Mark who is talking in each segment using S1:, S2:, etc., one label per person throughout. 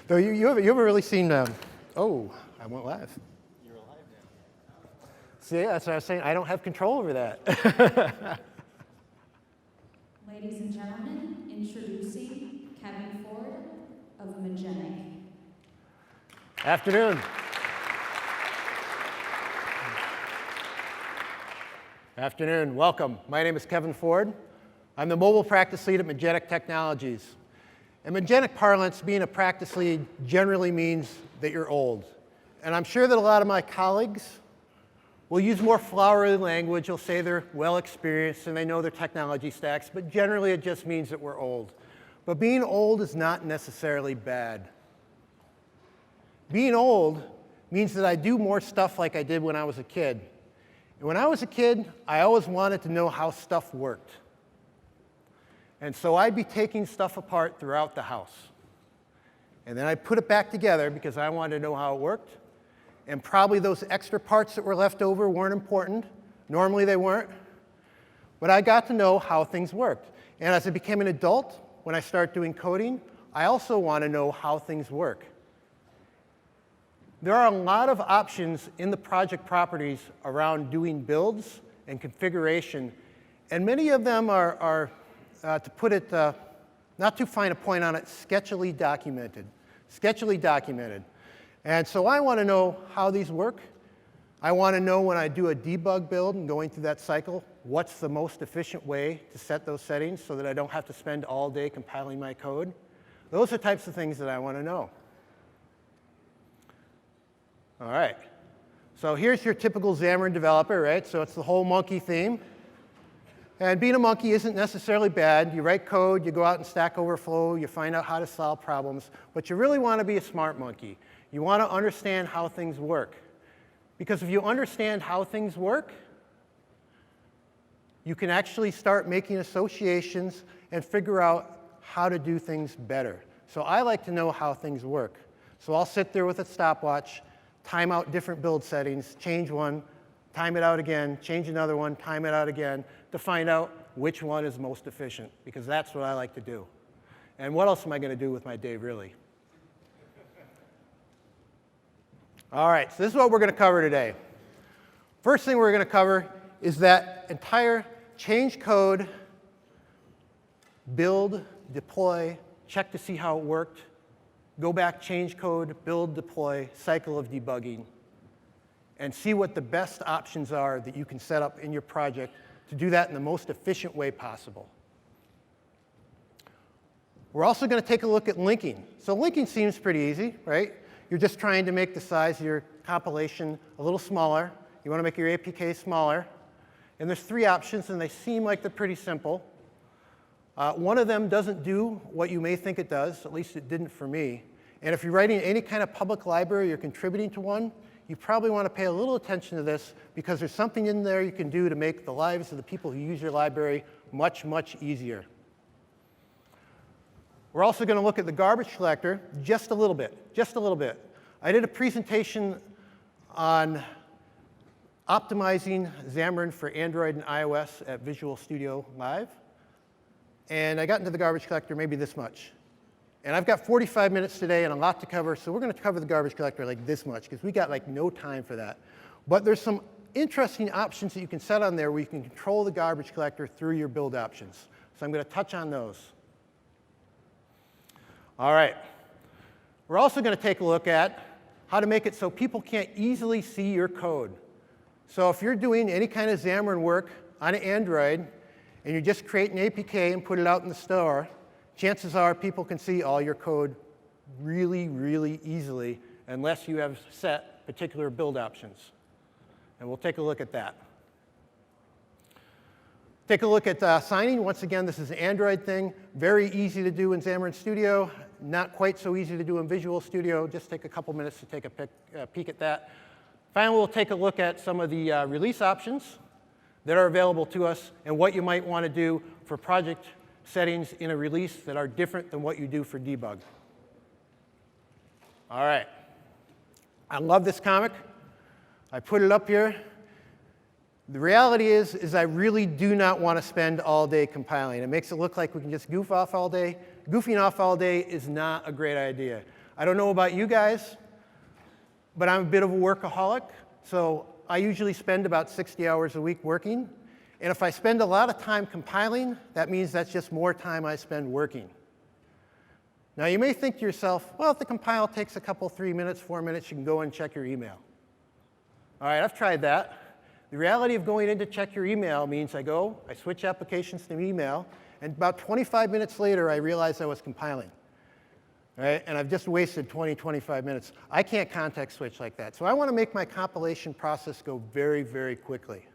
S1: Though you haven't really seen, oh, I went live.
S2: You're alive now.
S1: See, that's what I was saying. I don't have control over that.
S3: Ladies and gentlemen, introducing Kevin Ford of Magenic.
S1: Afternoon. Afternoon, welcome. My name is Kevin Ford. I'm the mobile practice lead at Magenic Technologies. In Magenic parlance, being a practice lead generally means that you're old. And I'm sure that a lot of my colleagues will use more flowery language. They'll say they're well experienced and they know their technology stacks, but generally it just means that we're old. But being old is not necessarily bad. Being old means that I do more stuff like I did when I was a kid. And when I was a kid, I always wanted to know how stuff worked. And so I'd be taking stuff apart throughout the house. And then I'd put it back together because I wanted to know how it worked. And probably those extra parts that were left over weren't important. Normally they weren't. But I got to know how things worked. And as I became an adult, when I started doing coding, I also want to know how things work. There are a lot of options in the project properties around doing builds and configuration. And many of them are to put it, not too fine a point on it, sketchily documented. Sketchily documented. And so I want to know how these work. I want to know when I do a debug build and going through that cycle, what's the most efficient way to set those settings so that I don't have to spend all day compiling my code. Those are types of things that I want to know. All right. So here's your typical Xamarin developer, right? So it's the whole monkey theme. And being a monkey isn't necessarily bad. You write code, you go out and Stack Overflow, you find out how to solve problems. But you really want to be a smart monkey. You want to understand how things work. Because if you understand how things work, you can actually start making associations and figure out how to do things better. So I like to know how things work. So I'll sit there with a stopwatch, time out different build settings, change one, time it out again, change another one, time it out again, to find out which one is most efficient, because that's what I like to do. And what else am I going to do with my day, really? All right, so this is what we're going to cover today. First thing we're going to cover is that entire change code, build, deploy, check to see how it worked, go back, change code, build, deploy, cycle of debugging, and see what the best options are that you can set up in your project to do that in the most efficient way possible. We're also going to take a look at linking. So linking seems pretty easy, right? You're just trying to make the size of your compilation a little smaller. You want to make your APK smaller. And there's three options, and they seem like they're pretty simple. One of them doesn't do what you may think it does. At least it didn't for me. And if you're writing any kind of public library or contributing to one, you probably want to pay a little attention to this because there's something in there you can do to make the lives of the people who use your library much, much easier. We're also going to look at the garbage collector just a little bit, just a little bit. I did a presentation on optimizing Xamarin for Android and iOS at Visual Studio Live. And I got into the garbage collector maybe this much. And I've got 45 minutes today and a lot to cover, so we're going to cover the garbage collector like this much, because we got like no time for that. But there's some interesting options that you can set on there where you can control the garbage collector through your build options. So I'm going to touch on those. All right. We're also going to take a look at how to make it so people can't easily see your code. So if you're doing any kind of Xamarin work on an Android, and you just create an APK and put it out in the store, chances are people can see all your code really, really easily unless you have set particular build options. And we'll take a look at that. Take a look at signing. Once again, this is an Android thing. Very easy to do in Xamarin Studio. Not quite so easy to do in Visual Studio. Just take a couple minutes to take a peek at that. Finally, we'll take a look at some of the release options that are available to us and what you might want to do for project settings in a release that are different than what you do for debug. All right. I love this comic. I put it up here. The reality is I really do not want to spend all day compiling. It makes it look like we can just goof off all day. Goofing off all day is not a great idea. I don't know about you guys, but I'm a bit of a workaholic, so I usually spend about 60 hours a week working. And if I spend a lot of time compiling, that means that's just more time I spend working. Now, you may think to yourself, well, if the compile takes a couple, 3 minutes, 4 minutes, you can go and check your email. All right, I've tried that. The reality of going in to check your email means I switch applications to email, and about 25 minutes later, I realize I was compiling. Right? And I've just wasted 20, 25 minutes. I can't context switch like that. So I want to make my compilation process go very, very quickly.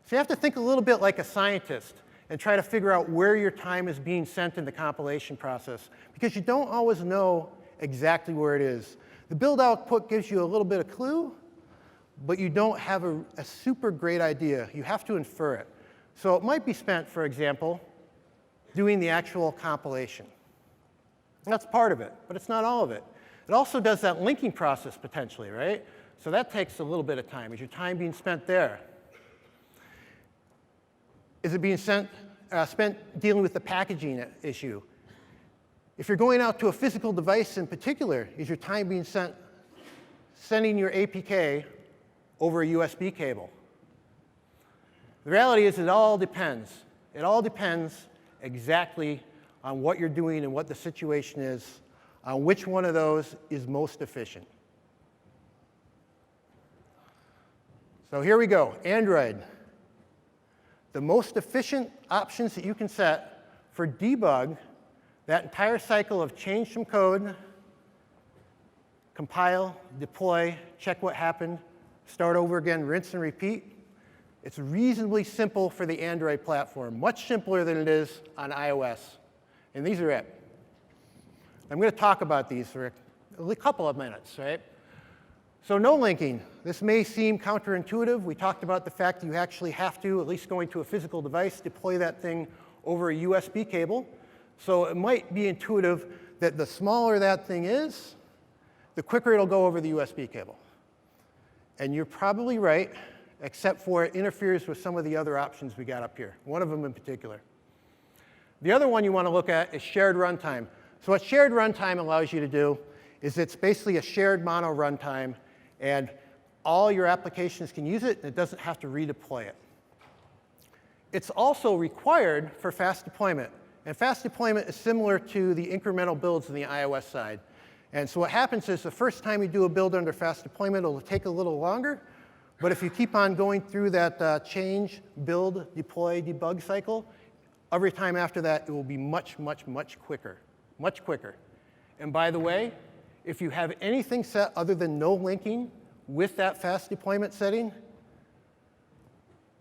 S1: So you have to think a little bit like a scientist and try to figure out where your time is being sent in the compilation process, because you don't always know exactly where it is. The build output gives you a little bit of clue, but you don't have a super great idea. You have to infer it. So it might be spent, for example, doing the actual compilation. That's part of it, but it's not all of it. It also does that linking process potentially, right? So that takes a little bit of time. Is your time being spent there? Is it being spent dealing with the packaging issue? If you're going out to a physical device in particular, is your time being spent sending your APK over a USB cable? The reality is it all depends. It all depends exactly on what you're doing and what the situation is, on which one of those is most efficient. So here we go, Android. The most efficient options that you can set for debug, that entire cycle of change some code, compile, deploy, check what happened, start over again, rinse and repeat. It's reasonably simple for the Android platform, much simpler than it is on iOS. And these are it. I'm going to talk about these for a couple of minutes, right? So no linking. This may seem counterintuitive. We talked about the fact that you actually have to, at least going to a physical device, deploy that thing over a USB cable. So it might be intuitive that the smaller that thing is, the quicker it'll go over the USB cable. And you're probably right, except for it interferes with some of the other options we got up here, one of them in particular. The other one you want to look at is shared runtime. So what shared runtime allows you to do is it's basically a shared mono runtime, and all your applications can use it, and it doesn't have to redeploy it. It's also required for fast deployment. And fast deployment is similar to the incremental builds on the iOS side. And so what happens is the first time you do a build under fast deployment, it'll take a little longer. But if you keep on going through that change, build, deploy, debug cycle, every time after that, it will be much, much, much quicker. Much quicker. And by the way, if you have anything set other than no linking with that fast deployment setting,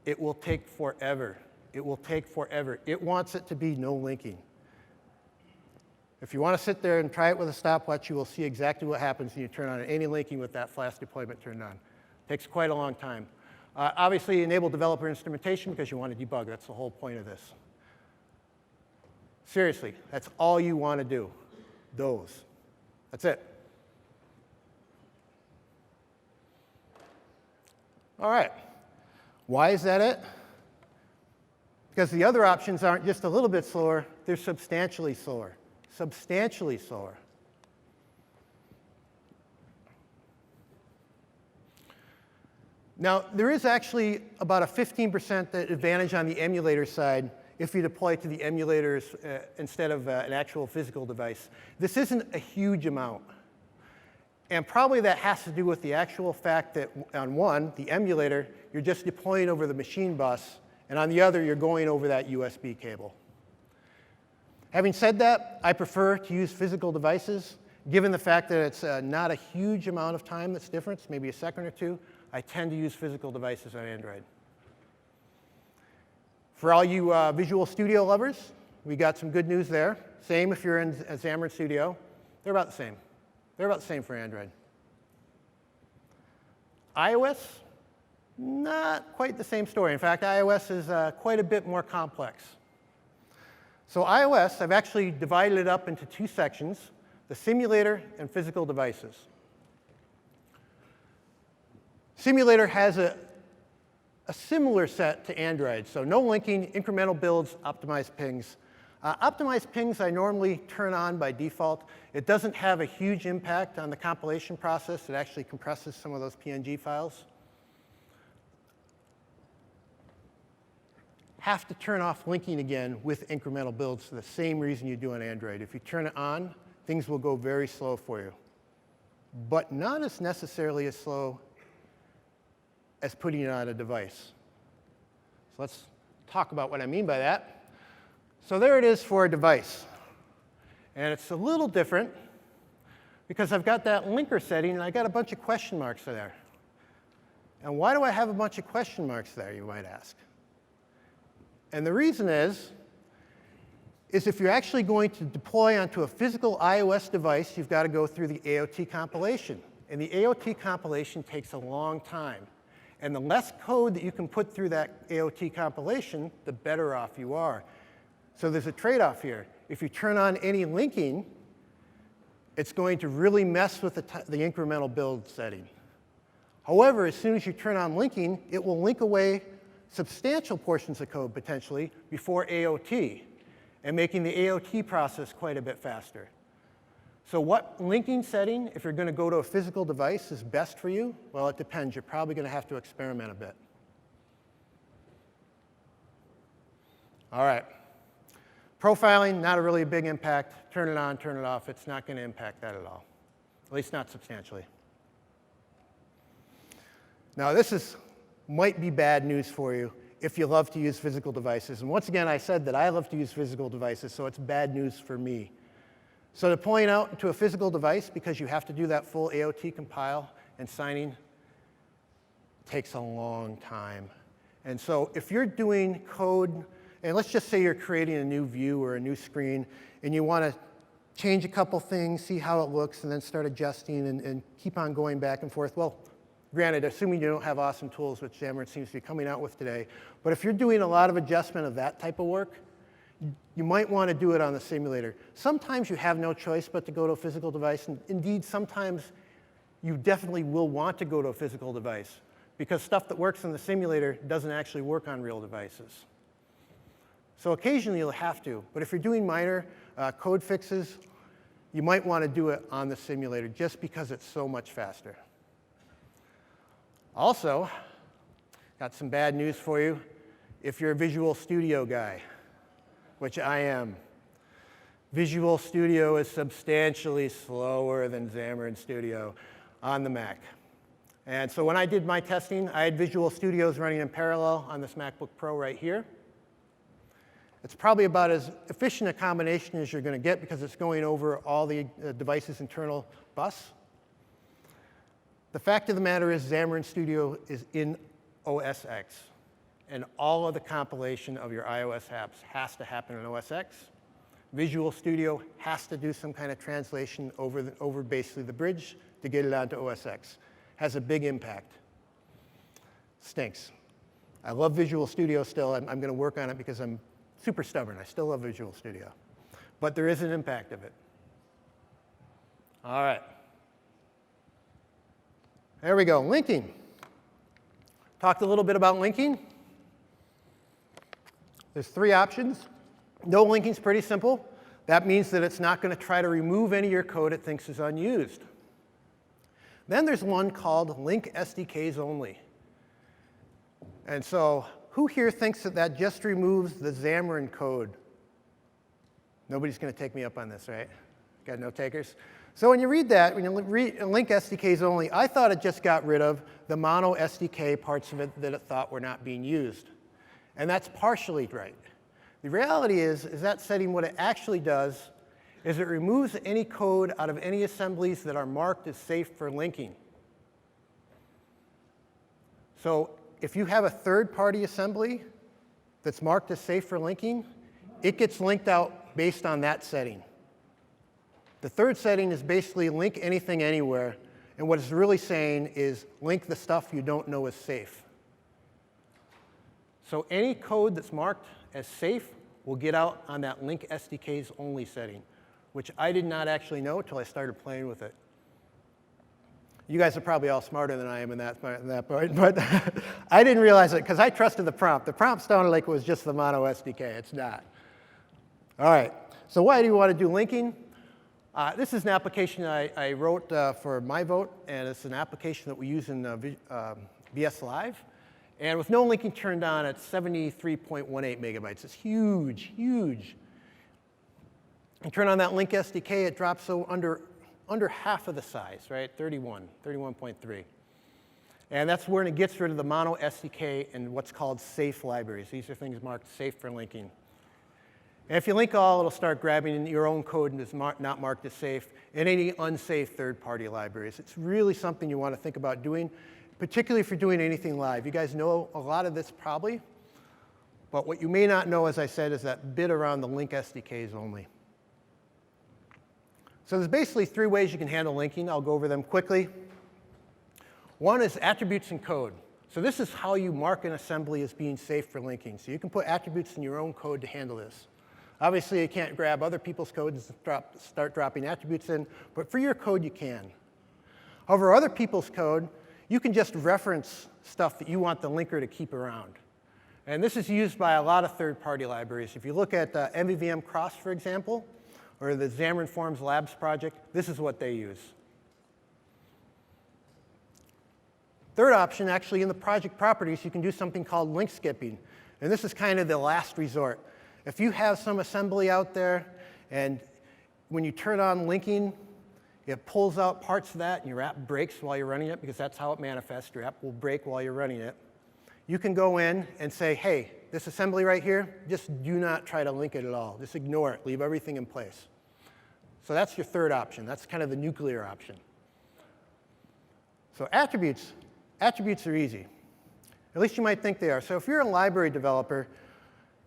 S1: it will take forever. It will take forever. It wants it to be no linking. If you want to sit there and try it with a stopwatch, you will see exactly what happens when you turn on any linking with that fast deployment turned on. It takes quite a long time. Obviously, enable developer instrumentation because you want to debug. That's the whole point of this. Seriously, that's all you want to do. Those. That's it. All right. Why is that it? Because the other options aren't just a little bit slower, they're substantially slower. Substantially slower. Now, there is actually about a 15% advantage on the emulator side if you deploy to the emulators instead of an actual physical device. This isn't a huge amount. And probably that has to do with the actual fact that on one, the emulator, you're just deploying over the machine bus, and on the other, you're going over that USB cable. Having said that, I prefer to use physical devices. Given the fact that it's not a huge amount of time that's different, maybe a second or two, I tend to use physical devices on Android. For all you Visual Studio lovers, we got some good news there. Same if you're in Xamarin Studio. They're about the same. They're about the same for Android. iOS, not quite the same story. In fact, iOS is quite a bit more complex. So iOS, I've actually divided it up into two sections, the simulator and physical devices. Simulator has a similar set to Android. So no linking, incremental builds, optimized pings. Optimized pings I normally turn on by default. It doesn't have a huge impact on the compilation process. It actually compresses some of those PNG files. Have to turn off linking again with incremental builds for the same reason you do on Android. If you turn it on, things will go very slow for you, but not as necessarily as slow as putting it on a device. So let's talk about what I mean by that. So there it is for a device. And it's a little different because I've got that linker setting and I got a bunch of question marks there. And why do I have a bunch of question marks there, you might ask? And the reason is if you're actually going to deploy onto a physical iOS device, you've got to go through the AOT compilation. And the AOT compilation takes a long time. And the less code that you can put through that AOT compilation, the better off you are. So there's a trade-off here. If you turn on any linking, it's going to really mess with the incremental build setting. However, as soon as you turn on linking, it will link away substantial portions of code, potentially, before AOT, and making the AOT process quite a bit faster. So what linking setting, if you're going to go to a physical device, is best for you? Well, it depends. You're probably going to have to experiment a bit. All right. Profiling, not a really big impact. Turn it on, turn it off. It's not going to impact that at all, at least not substantially. Now, this might be bad news for you if you love to use physical devices. And once again, I said that I love to use physical devices, so it's bad news for me. So deploying out to a physical device, because you have to do that full AOT compile and signing, takes a long time. And so if you're doing code, and let's just say you're creating a new view or a new screen, and you want to change a couple things, see how it looks, and then start adjusting and keep on going back and forth. Well, granted, assuming you don't have awesome tools, which Xamarin seems to be coming out with today, but if you're doing a lot of adjustment of that type of work, you might want to do it on the simulator. Sometimes you have no choice but to go to a physical device, and indeed, sometimes you definitely will want to go to a physical device because stuff that works in the simulator doesn't actually work on real devices. So occasionally you'll have to, but if you're doing minor code fixes, you might want to do it on the simulator just because it's so much faster. Also, got some bad news for you if you're a Visual Studio guy, which I am. Visual Studio is substantially slower than Xamarin Studio on the Mac. And so when I did my testing, I had Visual Studios running in parallel on this MacBook Pro right here. It's probably about as efficient a combination as you're going to get because it's going over all the device's internal bus. The fact of the matter is Xamarin Studio is in OS X, and all of the compilation of your iOS apps has to happen in OS X. Visual Studio has to do some kind of translation over basically the bridge to get it onto OS X. Has a big impact. Stinks. I love Visual Studio still. I'm going to work on it because I'm super stubborn. I still love Visual Studio. But there is an impact of it. All right. There we go, linking. Talked a little bit about linking. There's 3 options. No linking is pretty simple. That means that it's not going to try to remove any of your code it thinks is unused. Then there's one called link SDKs only. And so who here thinks that that just removes the Xamarin code? Nobody's going to take me up on this, right? Got no takers? So when you read that, when you read link SDKs only, I thought it just got rid of the mono SDK parts of it that it thought were not being used. And that's partially right. The reality is that setting, what it actually does is it removes any code out of any assemblies that are marked as safe for linking. So if you have a third-party assembly that's marked as safe for linking, it gets linked out based on that setting. The third setting is basically link anything anywhere, and what it's really saying is link the stuff you don't know is safe. So any code that's marked as safe will get out on that link SDKs only setting, which I did not actually know until I started playing with it. You guys are probably all smarter than I am in that part, but I didn't realize it because I trusted the prompt. The prompt sounded like it was just the mono SDK. It's not. All right, so why do you want to do linking? This is an application I wrote for my vote, and it's an application that we use in VS Live. And with no linking turned on, it's 73.18 megabytes. It's huge, huge. You turn on that link SDK, it drops so under half of the size, right? 31.3. And that's when it gets rid of the mono SDK and what's called safe libraries. These are things marked safe for linking. And if you link all, it'll start grabbing your own code and is not marked as safe and any unsafe third-party libraries. It's really something you want to think about doing, particularly if you're doing anything live. You guys know a lot of this probably, but what you may not know, as I said, is that bit around the link SDKs only. So there's basically 3 ways you can handle linking. I'll go over them quickly. One is attributes in code. So this is how you mark an assembly as being safe for linking. So you can put attributes in your own code to handle this. Obviously, you can't grab other people's code and start dropping attributes in, but for your code, you can. However, other people's code, you can just reference stuff that you want the linker to keep around. And this is used by a lot of third-party libraries. If you look at MVVM Cross, for example, or the Xamarin Forms Labs project, this is what they use. Third option, actually, in the project properties, you can do something called link skipping. And this is kind of the last resort. If you have some assembly out there, and when you turn on linking, it pulls out parts of that, and your app breaks while you're running it, because that's how it manifests. Your app will break while you're running it. You can go in and say, hey, this assembly right here, just do not try to link it at all. Just ignore it. Leave everything in place. So that's your third option. That's kind of the nuclear option. So attributes are easy. At least you might think they are. So if you're a library developer,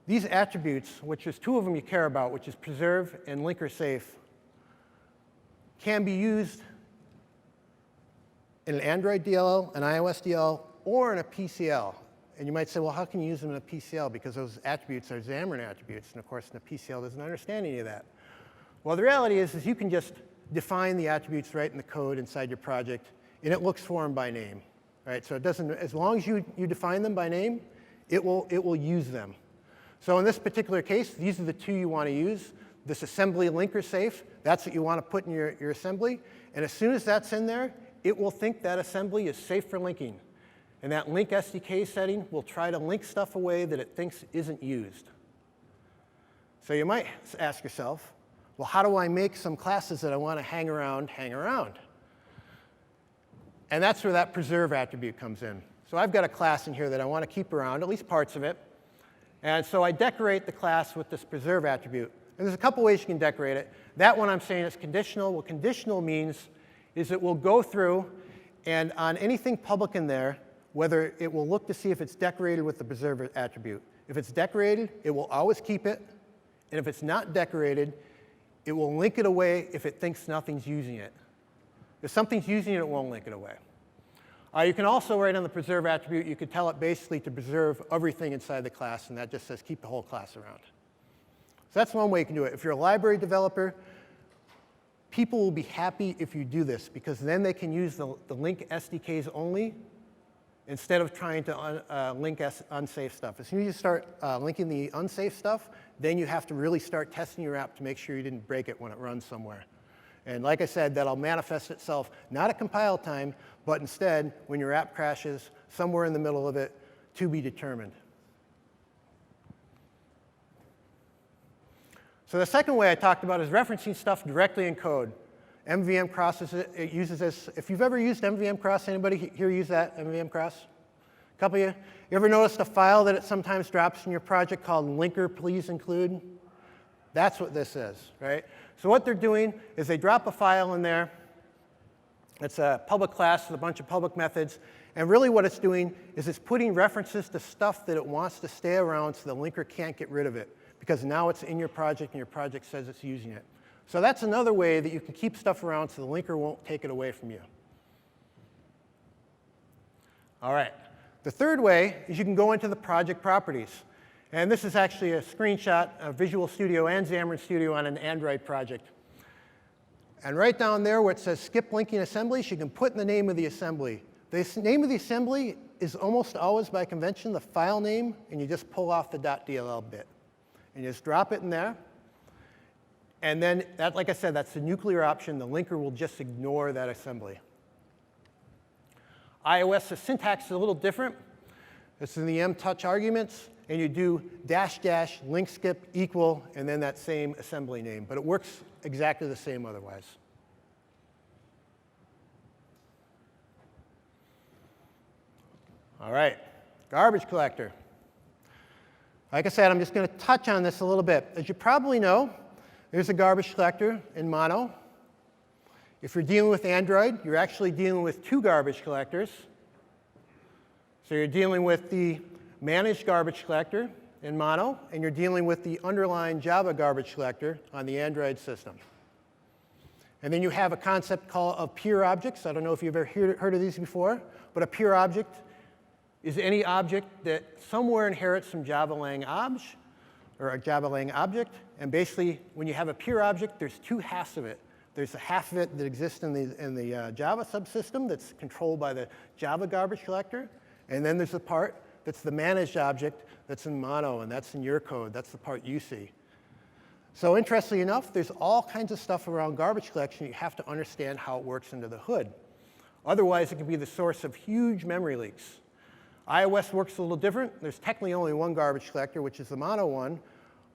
S1: these attributes, which is 2 of them you care about, which is preserve and linker safe, can be used in an Android DLL, an iOS DLL, or in a PCL. And you might say, well, how can you use them in a PCL? Because those attributes are Xamarin attributes. And of course, in a PCL doesn't understand any of that. Well, the reality is you can just define the attributes right in the code inside your project, and it looks for them by name. Right? So it doesn't, as long as you define them by name, it will use them. So in this particular case, these are the 2 you want to use. This assembly linker safe, that's what you want to put in your assembly. And as soon as that's in there, it will think that assembly is safe for linking. And that link SDK setting will try to link stuff away that it thinks isn't used. So you might ask yourself, well, how do I make some classes that I want to hang around? And that's where that preserve attribute comes in. So I've got a class in here that I want to keep around, at least parts of it. And so I decorate the class with this preserve attribute. And there's a couple ways you can decorate it. That one I'm saying is conditional. What conditional means is it will go through, and on anything public in there, whether it will look to see if it's decorated with the preserve attribute. If it's decorated, it will always keep it. And if it's not decorated, it will link it away if it thinks nothing's using it. If something's using it, it won't link it away. You can also write on the preserve attribute, you could tell it basically to preserve everything inside the class, and that just says keep the whole class around. So that's one way you can do it. If you're a library developer, people will be happy if you do this, because then they can use the link SDKs only instead of trying to link unsafe stuff. As soon as you start linking the unsafe stuff, then you have to really start testing your app to make sure you didn't break it when it runs somewhere. And like I said, that'll manifest itself not at compile time, but instead when your app crashes, somewhere in the middle of it, to be determined. So the second way I talked about is referencing stuff directly in code. MVVM Cross it uses this. If you've ever used MVVM Cross, anybody here use that, MVVM Cross? A couple of you? You ever noticed a file that it sometimes drops in your project called linker please include? That's what this is, right? So what they're doing is they drop a file in there. It's a public class with a bunch of public methods. And really what it's doing is it's putting references to stuff that it wants to stay around so the linker can't get rid of it, because now it's in your project and your project says it's using it. So that's another way that you can keep stuff around so the linker won't take it away from you. All right. The third way is you can go into the project properties. And this is actually a screenshot of Visual Studio and Xamarin Studio on an Android project. And right down there where it says skip linking assemblies, you can put in the name of the assembly. The name of the assembly is almost always by convention the file name, and you just pull off the .dll bit. And you just drop it in there. And then, that, like I said, that's the nuclear option. The linker will just ignore that assembly. iOS, the syntax is a little different. It's in the mtouch arguments, and you do -- link skip equal, and then that same assembly name. But it works exactly the same otherwise. All right, garbage collector. Like I said, I'm just going to touch on this a little bit. As you probably know, there's a garbage collector in Mono. If you're dealing with Android, you're actually dealing with two garbage collectors. So you're dealing with the managed garbage collector in Mono, and you're dealing with the underlying Java garbage collector on the Android system. And then you have a concept called of peer objects. I don't know if you've ever heard of these before, but a peer object is any object that somewhere inherits some Java lang obj, or a Java lang object. And basically, when you have a peer object, there's two halves of it. There's a half of it that exists in the Java subsystem that's controlled by the Java garbage collector. And then there's the part that's the managed object that's in Mono, and that's in your code. That's the part you see. So interestingly enough, there's all kinds of stuff around garbage collection. You have to understand how it works under the hood. Otherwise, it can be the source of huge memory leaks. iOS works a little different. There's technically only one garbage collector, which is the Mono one.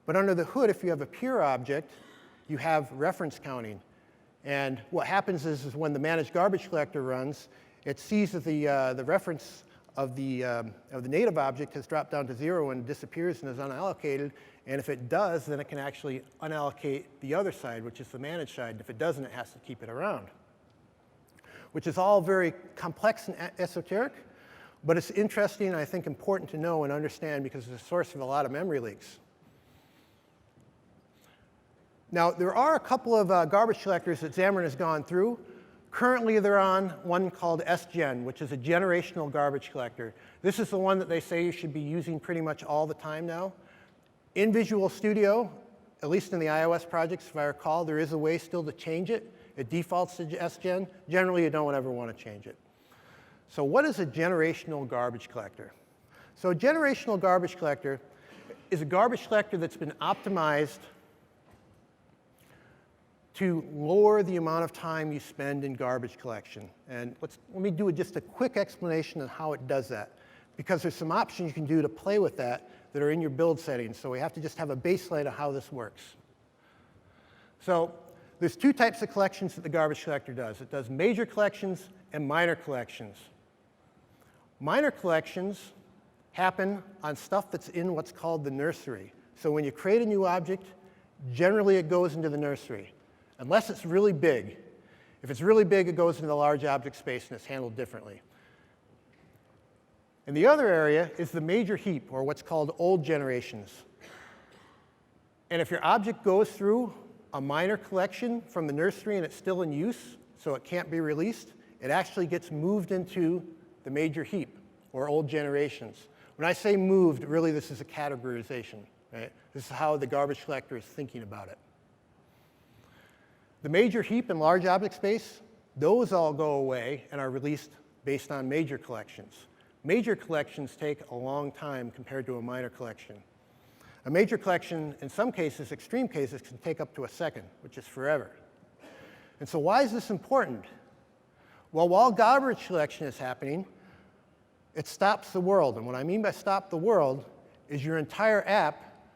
S1: But under the hood, if you have a peer object, you have reference counting. And what happens is when the managed garbage collector runs, it sees that the reference of the native object has dropped down to 0 and disappears and is unallocated. And if it does, then it can actually unallocate the other side, which is the managed side. And if it doesn't, it has to keep it around, which is all very complex and esoteric. But it's interesting and I think important to know and understand because it's a source of a lot of memory leaks. Now, there are a couple of garbage collectors that Xamarin has gone through. Currently, they're on one called SGen, which is a generational garbage collector. This is the one that they say you should be using pretty much all the time now. In Visual Studio, at least in the iOS projects, if I recall, there is a way still to change it. It defaults to SGen. Generally, you don't ever want to change it. So what is a generational garbage collector? So a generational garbage collector is a garbage collector that's been optimized to lower the amount of time you spend in garbage collection. And let me do just a quick explanation on how it does that, because there's some options you can do to play with that are in your build settings. So we have to just have a baseline of how this works. So there's two types of collections that the garbage collector does. It does major collections and minor collections. Minor collections happen on stuff that's in what's called the nursery. So when you create a new object, generally it goes into the nursery, unless it's really big. If it's really big, it goes into the large object space and it's handled differently. And the other area is the major heap, or what's called old generations. And if your object goes through a minor collection from the nursery and it's still in use, so it can't be released, it actually gets moved into the major heap, or old generations. When I say moved, really this is a categorization, right? This is how the garbage collector is thinking about it. The major heap and large object space, those all go away and are released based on major collections. Major collections take a long time compared to a minor collection. A major collection, in some cases, extreme cases, can take up to a second, which is forever. And so why is this important? Well, while garbage collection is happening, it stops the world. And what I mean by stop the world is your entire app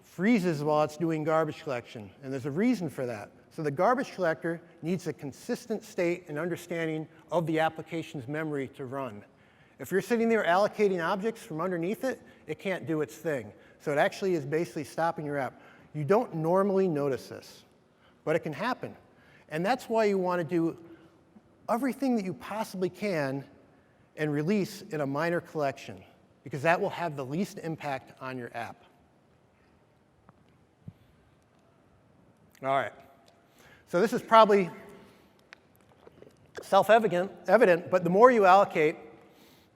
S1: freezes while it's doing garbage collection. And there's a reason for that. So the garbage collector needs a consistent state and understanding of the application's memory to run. If you're sitting there allocating objects from underneath it, it can't do its thing. So it actually is basically stopping your app. You don't normally notice this, but it can happen. And that's why you want to do everything that you possibly can and release in a minor collection, because that will have the least impact on your app. All right. So this is probably self-evident, but the more you allocate,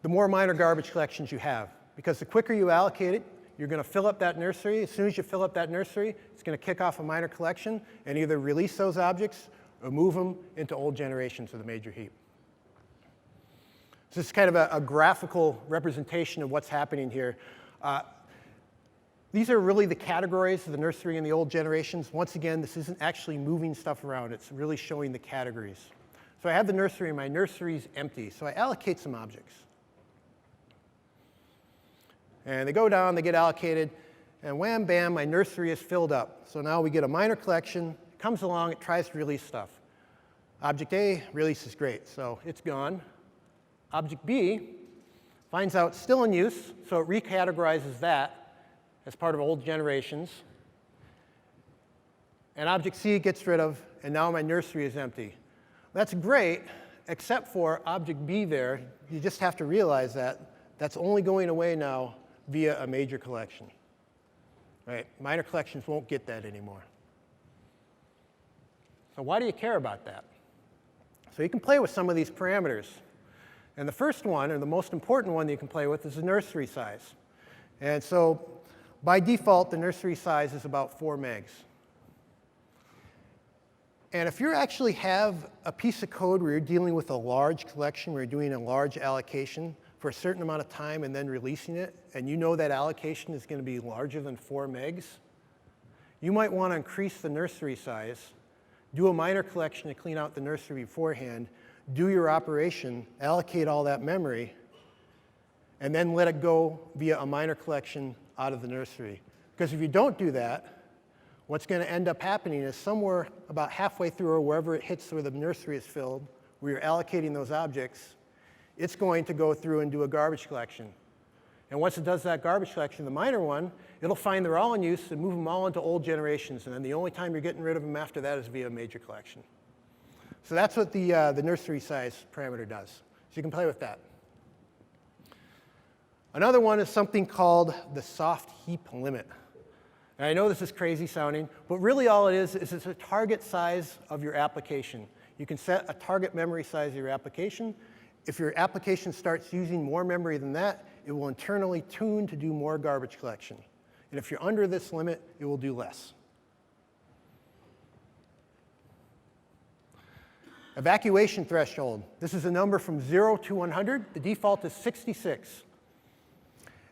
S1: the more minor garbage collections you have. Because the quicker you allocate it, you're going to fill up that nursery. As soon as you fill up that nursery, it's going to kick off a minor collection and either release those objects or move them into old generations of the major heap. So this is kind of a graphical representation of what's happening here. These are really the categories of the nursery in the old generations. Once again, this isn't actually moving stuff around. It's really showing the categories. So I have the nursery, and my nursery's empty. So I allocate some objects. And they go down, they get allocated, and wham, bam, my nursery is filled up. So now we get a minor collection. It comes along, it tries to release stuff. Object A releases great, so it's gone. Object B finds out it's still in use, so it recategorizes that as part of old generations. And object C gets rid of, and now my nursery is empty. That's great, except for object B there. You just have to realize that that's only going away now via a major collection. Right? Minor collections won't get that anymore. So why do you care about that? So you can play with some of these parameters. And the first one, or the most important one that you can play with, is the nursery size. And so by default, the nursery size is about 4 megs. And if you actually have a piece of code where you're dealing with a large collection, where you're doing a large allocation for a certain amount of time and then releasing it, and you know that allocation is going to be larger than 4 megs, you might want to increase the nursery size, do a minor collection to clean out the nursery beforehand, do your operation, allocate all that memory, and then let it go via a minor collection out of the nursery. Because if you don't do that, what's going to end up happening is somewhere about halfway through or wherever it hits where the nursery is filled, where you're allocating those objects, it's going to go through and do a garbage collection. And once it does that garbage collection, the minor one, it'll find they're all in use and move them all into old generations. And then the only time you're getting rid of them after that is via a major collection. So that's what the nursery size parameter does. So you can play with that. Another one is something called the soft heap limit. And I know this is crazy sounding, but really all it is it's a target size of your application. You can set a target memory size of your application. If your application starts using more memory than that, it will internally tune to do more garbage collection. And if you're under this limit, it will do less. Evacuation threshold. This is a number from 0 to 100. The default is 66.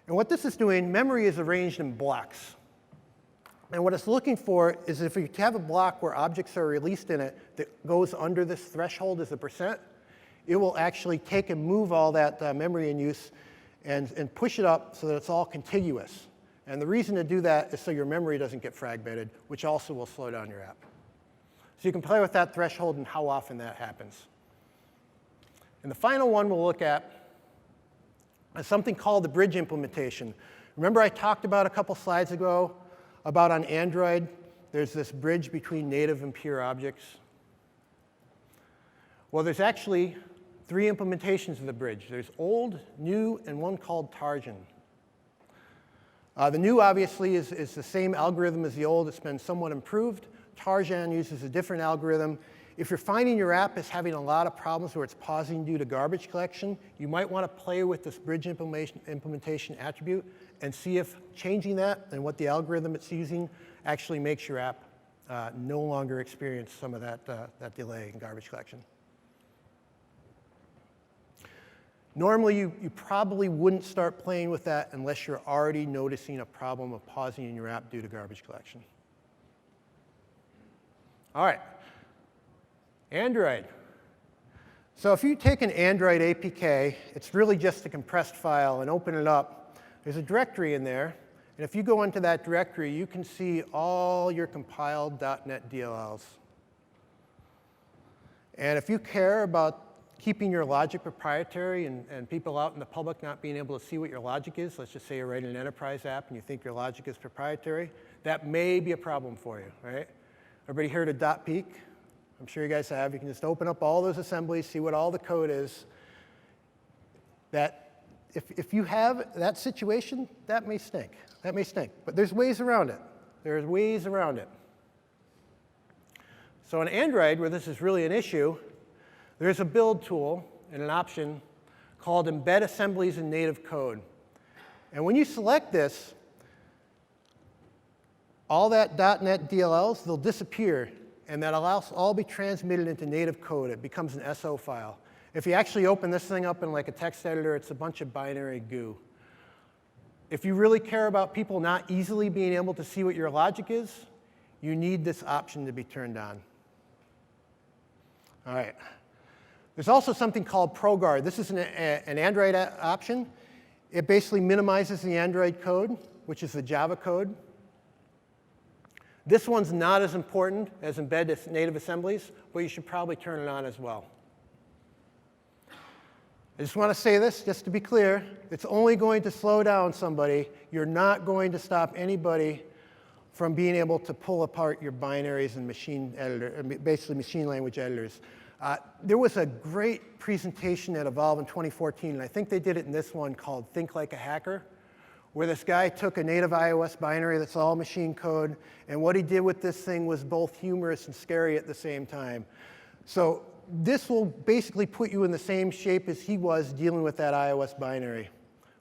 S1: And what this is doing, memory is arranged in blocks. And what it's looking for is if you have a block where objects are released in it that goes under this threshold as a percent, it will actually take and move all that memory in use and push it up so that it's all contiguous. And the reason to do that is so your memory doesn't get fragmented, which also will slow down your app. So you can play with that threshold and how often that happens. And the final one we'll look at is something called the bridge implementation. Remember I talked about a couple slides ago about on Android, there's this bridge between native and pure objects. Well, there's actually 3 implementations of the bridge. There's old, new, and one called Tarjan. The new, obviously, is the same algorithm as the old. It's been somewhat improved. Tarjan uses a different algorithm. If you're finding your app is having a lot of problems where it's pausing due to garbage collection, you might want to play with this bridge implementation attribute and see if changing that and what the algorithm it's using actually makes your app no longer experience some of that delay in garbage collection. Normally, you probably wouldn't start playing with that unless you're already noticing a problem of pausing in your app due to garbage collection. All right, Android. So if you take an Android APK, it's really just a compressed file, and open it up. There's a directory in there, and if you go into that directory, you can see all your compiled .NET DLLs. And if you care about keeping your logic proprietary and people out in the public not being able to see what your logic is, let's just say you're writing an enterprise app and you think your logic is proprietary, that may be a problem for you, right? Everybody heard of .peek? I'm sure you guys have. You can just open up all those assemblies, see what all the code is. That if you have that situation, that may stink. That may stink. But there's ways around it. There's ways around it. So on Android, where this is really an issue, there's a build tool and an option called Embed Assemblies in Native Code. And when you select this, all that .NET DLLs, they'll disappear, and that'll all be transmitted into native code. It becomes an SO file. If you actually open this thing up in like a text editor, it's a bunch of binary goo. if you really care about people not easily being able to see what your logic is, you need this option to be turned on. All right. There's also something called ProGuard. This is an Android option. It basically minimizes the Android code, which is the Java code. This one's not as important as embedded native assemblies, but you should probably turn it on as well. I just want to say this, just to be clear. It's only going to slow down somebody. You're not going to stop anybody from being able to pull apart your binaries and basically machine language editors. There was a great presentation at Evolve in 2014, and I think they did it in this one called Think Like a Hacker, where this guy took a native iOS binary that's all machine code, and what he did with this thing was both humorous and scary at the same time. So this will basically put you in the same shape as he was dealing with that iOS binary.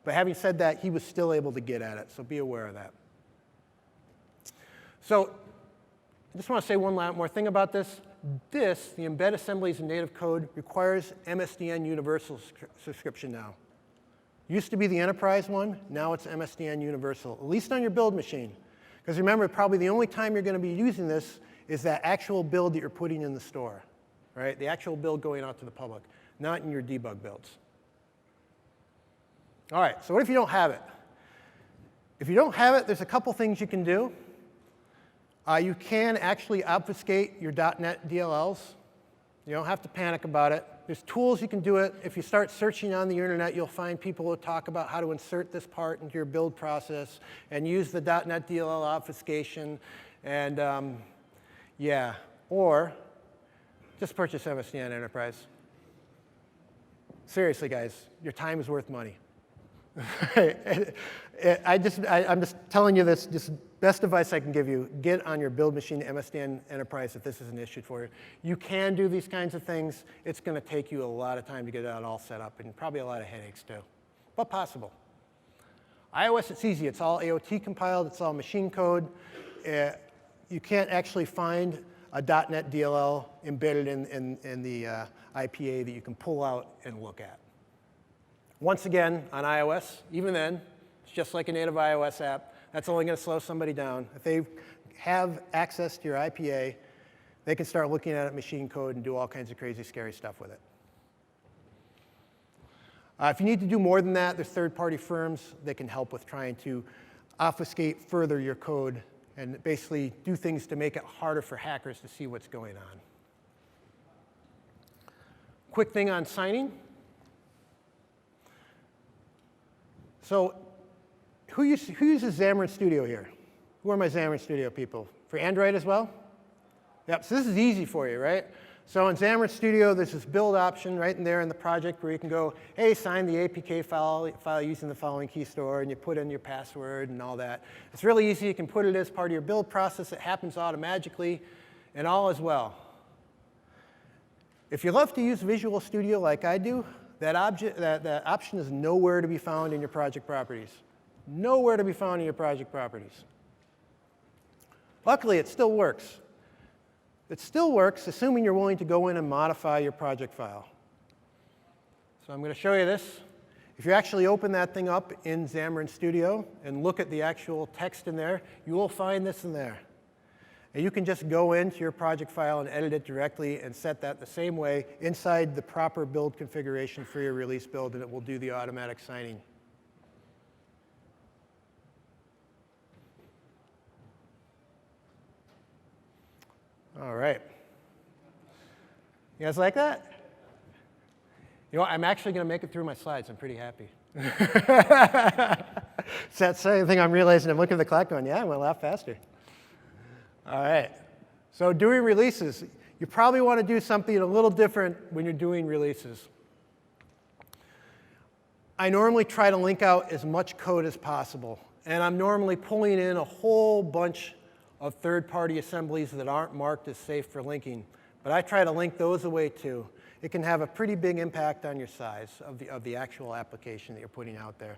S1: But having said that, he was still able to get at it, so be aware of that. So I just want to say one more thing about this. The embed assemblies in native code, requires MSDN Universal subscription now. Used to be the enterprise one, now it's MSDN Universal, at least on your build machine. Because remember, probably the only time you're going to be using this is that actual build that you're putting in the store, right? The actual build going out to the public, not in your debug builds. All right, so what if you don't have it? If you don't have it, there's a couple things you can do. You can actually obfuscate your .NET DLLs. You don't have to panic about it. There's tools you can do it. If you start searching on the internet, you'll find people who talk about how to insert this part into your build process and use the .NET DLL obfuscation. And yeah, or just purchase MSDN Enterprise. Seriously, guys, your time is worth money. I'm just telling you this, just best advice I can give you, get on your build machine MSDN Enterprise if this is an issue for you. You can do these kinds of things. It's going to take you a lot of time to get that all set up and probably a lot of headaches too, but possible. iOS, it's easy. It's all AOT compiled. It's all machine code. You can't actually find a .NET DLL embedded in the IPA that you can pull out and look at. Once again, on iOS, even then, it's just like a native iOS app. That's only going to slow somebody down. If they have access to your IPA, they can start looking at it machine code and do all kinds of crazy, scary stuff with it. If you need to do more than that, there's third-party firms that can help with trying to obfuscate further your code and basically do things to make it harder for hackers to see what's going on. Quick thing on signing. So who uses Xamarin Studio here? Who are my Xamarin Studio people? For Android as well? Yep, so this is easy for you, right? So in Xamarin Studio, there's this build option right in there in the project where you can go, hey, sign the APK file using the following key store, and you put in your password and all that. It's really easy. You can put it as part of your build process. It happens automatically, and all is well. If you love to use Visual Studio like I do, that option is nowhere to be found in your project properties. Nowhere to be found in your project properties. Luckily, it still works. It still works, assuming you're willing to go in and modify your project file. So I'm going to show you this. If you actually open that thing up in Xamarin Studio and look at the actual text in there, you will find this in there. And you can just go into your project file and edit it directly and set that the same way inside the proper build configuration for your release build, and it will do the automatic signing. All right. You guys like that? You know what, I'm actually going to make it through my slides. I'm pretty happy. It's that same thing I'm realizing. I'm looking at the clock going, yeah, I went a lot faster. All right. So doing releases. You probably want to do something a little different when you're doing releases. I normally try to link out as much code as possible. And I'm normally pulling in a whole bunch of third-party assemblies that aren't marked as safe for linking. But I try to link those away too. It can have a pretty big impact on your size of the actual application that you're putting out there.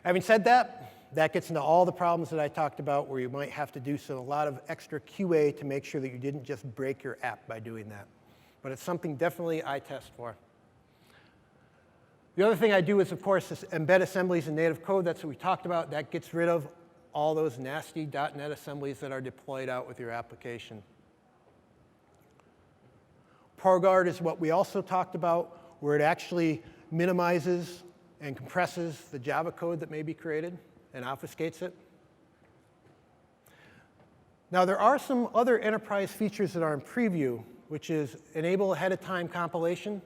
S1: Having said that, that gets into all the problems that I talked about where you might have to do a lot of extra QA to make sure that you didn't just break your app by doing that. But it's something definitely I test for. The other thing I do is, of course, is embed assemblies in native code. That's what we talked about. That gets rid of all those nasty .NET assemblies that are deployed out with your application. ProGuard is what we also talked about, where it actually minimizes and compresses the Java code that may be created and obfuscates it. Now, there are some other enterprise features that are in preview, which is enable ahead-of-time compilation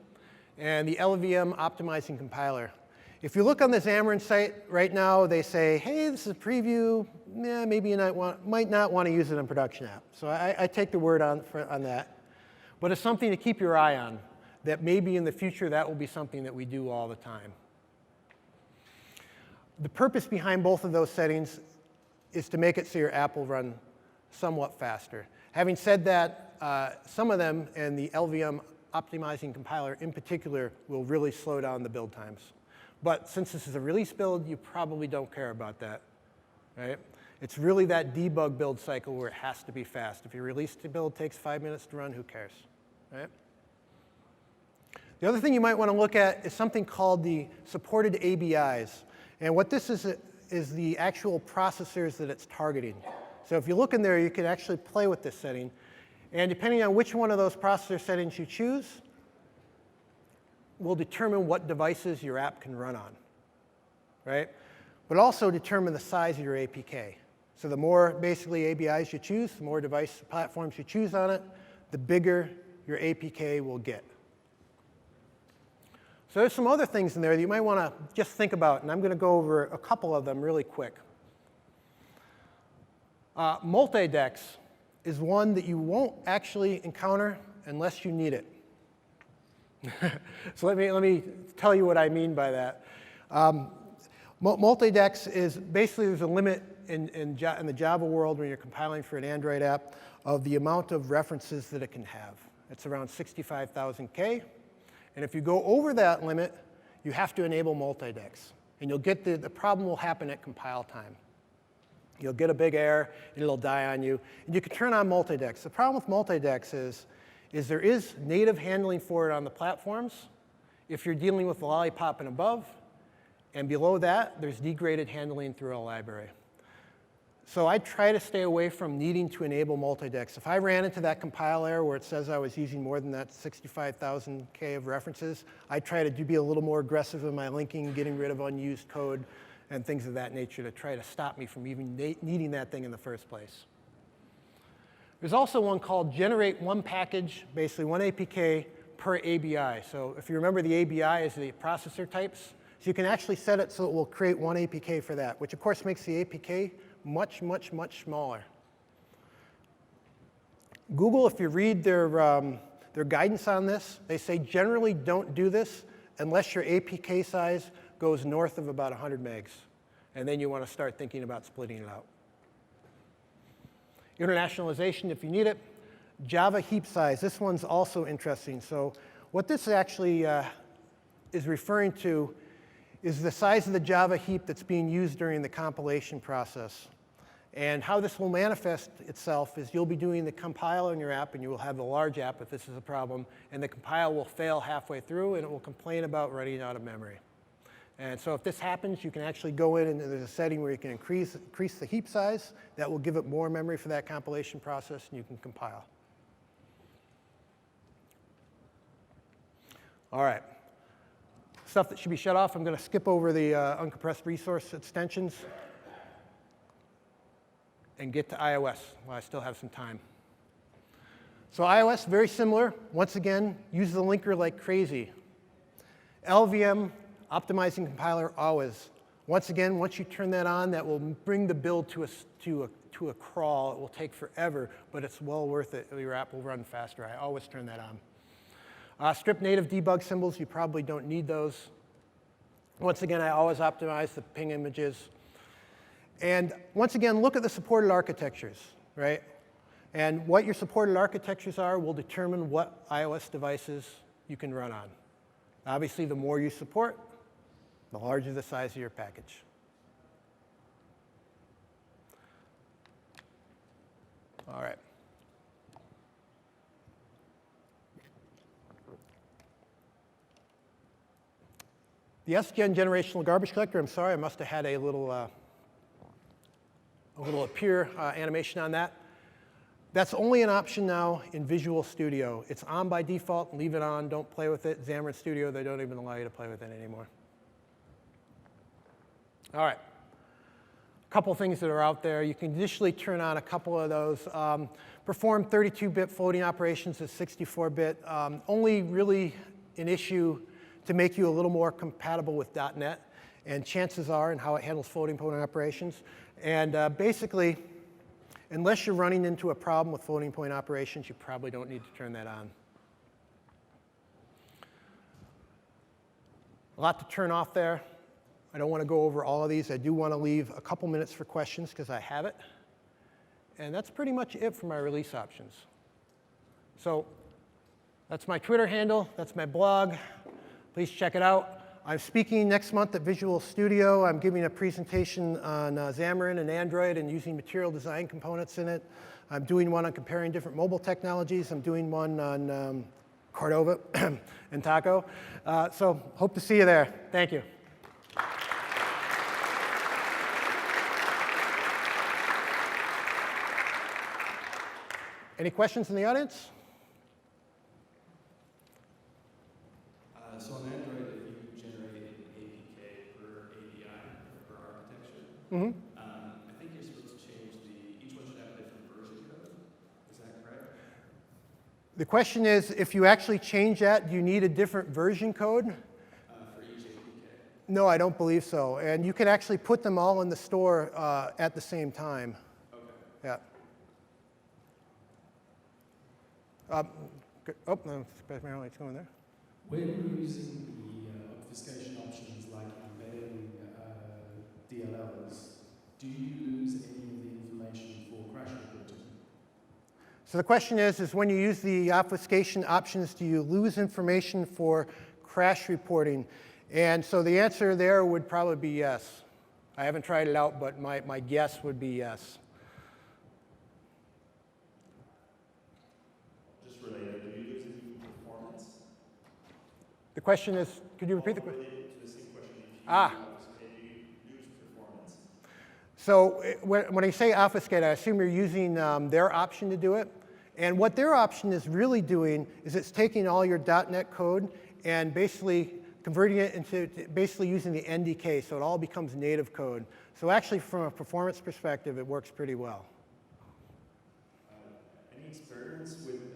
S1: and the LVM optimizing compiler. If you look on the Xamarin site right now, they say, hey, this is a preview. Maybe you might not want to use it in production app. So I take the word on that. But it's something to keep your eye on, that maybe in the future that will be something that we do all the time. The purpose behind both of those settings is to make it so your app will run somewhat faster. Having said that, some of them, and the LVM optimizing compiler in particular, will really slow down the build times. But since this is a release build, you probably don't care about that, right? It's really that debug build cycle where it has to be fast. If your release build takes 5 minutes to run, who cares, right? The other thing you might want to look at is something called the supported ABIs. And what this is the actual processors that it's targeting. So if you look in there, you can actually play with this setting. And depending on which one of those processor settings you choose, will determine what devices your app can run on, right? But also determine the size of your APK. So the more basically ABIs you choose, the more device platforms you choose on it, the bigger your APK will get. So there's some other things in there that you might want to just think about, and I'm going to go over a couple of them really quick. Multi-dex is one that you won't actually encounter unless you need it. So let me tell you what I mean by that. Multi-dex is basically, there's a limit in the Java world when you're compiling for an Android app of the amount of references that it can have. It's around 65,000K. And if you go over that limit, you have to enable multi-dex. And you'll get the problem will happen at compile time. You'll get a big error, and it'll die on you. And you can turn on multi-dex. The problem with multi-dex is there is native handling for it on the platforms if you're dealing with the lollipop and above. And below that, there's degraded handling through a library. So I try to stay away from needing to enable multi-dex. If I ran into that compile error where it says I was using more than that 65,000K of references, I try to be a little more aggressive in my linking, getting rid of unused code, and things of that nature to try to stop me from even needing that thing in the first place. There's also one called generate one package, basically one APK per ABI. So if you remember, the ABI is the processor types. So you can actually set it so it will create one APK for that, which of course makes the APK much, much, much smaller. Google, if you read their guidance on this, they say generally don't do this unless your APK size goes north of about 100 megs. And then you want to start thinking about splitting it out. Internationalization, if you need it. Java heap size, this one's also interesting. So what this actually is referring to is the size of the Java heap that's being used during the compilation process. And how this will manifest itself is you'll be doing the compile on your app, and you will have a large app if this is a problem, and the compile will fail halfway through, and it will complain about running out of memory. And so if this happens, you can actually go in, and there's a setting where you can increase the heap size. That will give it more memory for that compilation process, and you can compile. All right. Stuff that should be shut off. I'm going to skip over the uncompressed resource extensions and get to iOS while I still have some time. So iOS, very similar. Once again, use the linker like crazy. LVM, optimizing compiler, always. Once again, once you turn that on, that will bring the build to a crawl. It will take forever, but it's well worth it. Your app will run faster. I always turn that on. Strip native debug symbols, you probably don't need those. Once again, I always optimize the ping images. And once again, look at the supported architectures, right? And what your supported architectures are will determine what iOS devices you can run on. Obviously, the more you support, the larger the size of your package. All right. The SGen generational garbage collector, I'm sorry, I must have had a little appear animation on that. That's only an option now in Visual Studio. It's on by default. Leave it on. Don't play with it. Xamarin Studio, they don't even allow you to play with it anymore. All right. A couple things that are out there. You can initially turn on a couple of those. Perform 32-bit floating operations at 64-bit. Only really an issue to make you a little more compatible with .NET. And chances are, and how it handles floating point operations. And basically, unless you're running into a problem with floating point operations, you probably don't need to turn that on. A lot to turn off there. I don't want to go over all of these. I do want to leave a couple minutes for questions because I have it. And that's pretty much it for my release options. So that's my Twitter handle. That's my blog. Please check it out. I'm speaking next month at Visual Studio. I'm giving a presentation on Xamarin and Android and using material design components in it. I'm doing one on comparing different mobile technologies. I'm doing one on Cordova and Taco. So hope to see you there. Thank you. Any questions in the audience?
S2: So on Android, if you generate an APK per API, per architecture, I think you're supposed to change each one should have a different version code. Is that correct?
S1: The question is, if you actually change that, do you need a different version code?
S2: For each APK?
S1: No, I don't believe so. And you can actually put them all in the store at the same time.
S2: Okay.
S1: Yeah. Oh, no, apparently it's going there.
S4: When you're using the obfuscation options like embedding DLLs, do you lose any of the information for crash reporting?
S1: So the question is when you use the obfuscation options, do you lose information for crash reporting? And so the answer there would probably be yes. I haven't tried it out, but my guess would be yes. The question is, could you repeat the question? So when I say obfuscate, I assume you're using their option to do it. And what their option is really doing is it's taking all your .NET code and basically converting it into basically using the NDK, so it all becomes native code. So actually, from a performance perspective, it works pretty well.
S5: Any experience with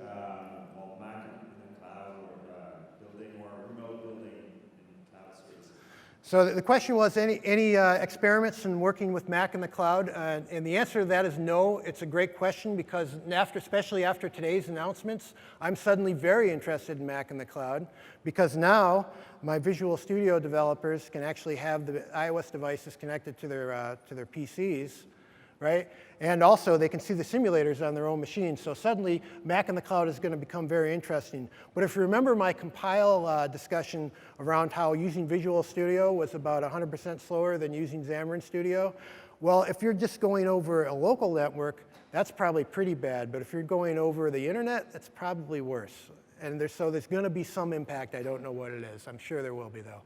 S5: Mac in the cloud or building or remote building in cloud space?
S1: So the question was, any experiments in working with Mac in the cloud? And the answer to that is no. It's a great question because especially after today's announcements, I'm suddenly very interested in Mac in the cloud because now my Visual Studio developers can actually have the iOS devices connected to their PCs, right? And also, they can see the simulators on their own machines. So suddenly, Mac in the cloud is going to become very interesting. But if you remember my compile discussion around how using Visual Studio was about 100% slower than using Xamarin Studio, well, if you're just going over a local network, that's probably pretty bad. But if you're going over the internet, that's probably worse. And so there's going to be some impact. I don't know what it is. I'm sure there will be, though.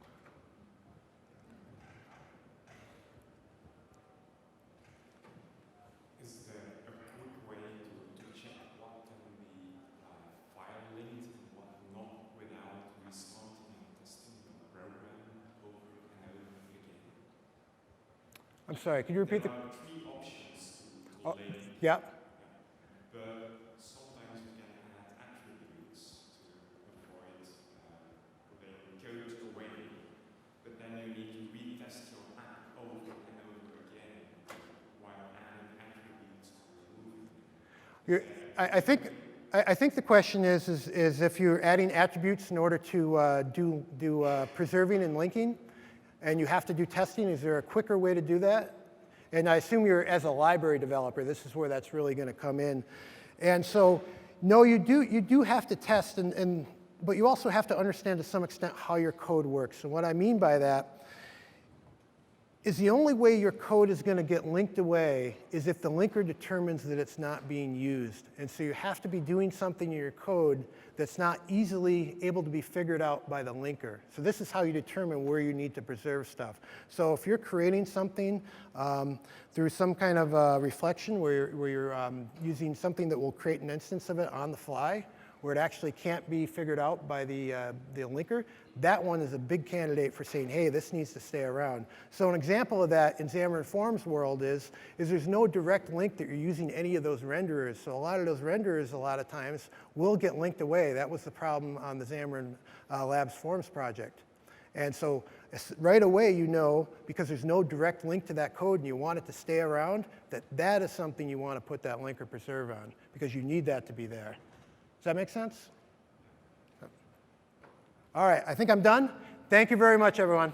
S1: I'm sorry, could you repeat
S5: There are three options to
S1: Oh,
S5: link.
S1: yeah.
S5: But sometimes you can add attributes to avoid putting code away. But then you need to retest your app over and over again while adding attributes to remove them.
S1: I think the question is if you're adding attributes in order to do preserving and linking, and you have to do testing, is there a quicker way to do that? And I assume you're, as a library developer, this is where that's really going to come in. And so, no, you do have to test, but you also have to understand to some extent how your code works. And what I mean by that is the only way your code is going to get linked away is if the linker determines that it's not being used. And so you have to be doing something in your code that's not easily able to be figured out by the linker. So this is how you determine where you need to preserve stuff. So if you're creating something through some kind of reflection where you're using something that will create an instance of it on the fly, where it actually can't be figured out by the linker, that one is a big candidate for saying, hey, this needs to stay around. So an example of that in Xamarin Forms world is there's no direct link that you're using any of those renderers. So a lot of those renderers, a lot of times, will get linked away. That was the problem on the Xamarin Labs Forms project. And so right away, you know, because there's no direct link to that code and you want it to stay around, that is something you want to put that linker preserve on, because you need that to be there. Does that make sense? All right, I think I'm done. Thank you very much, everyone.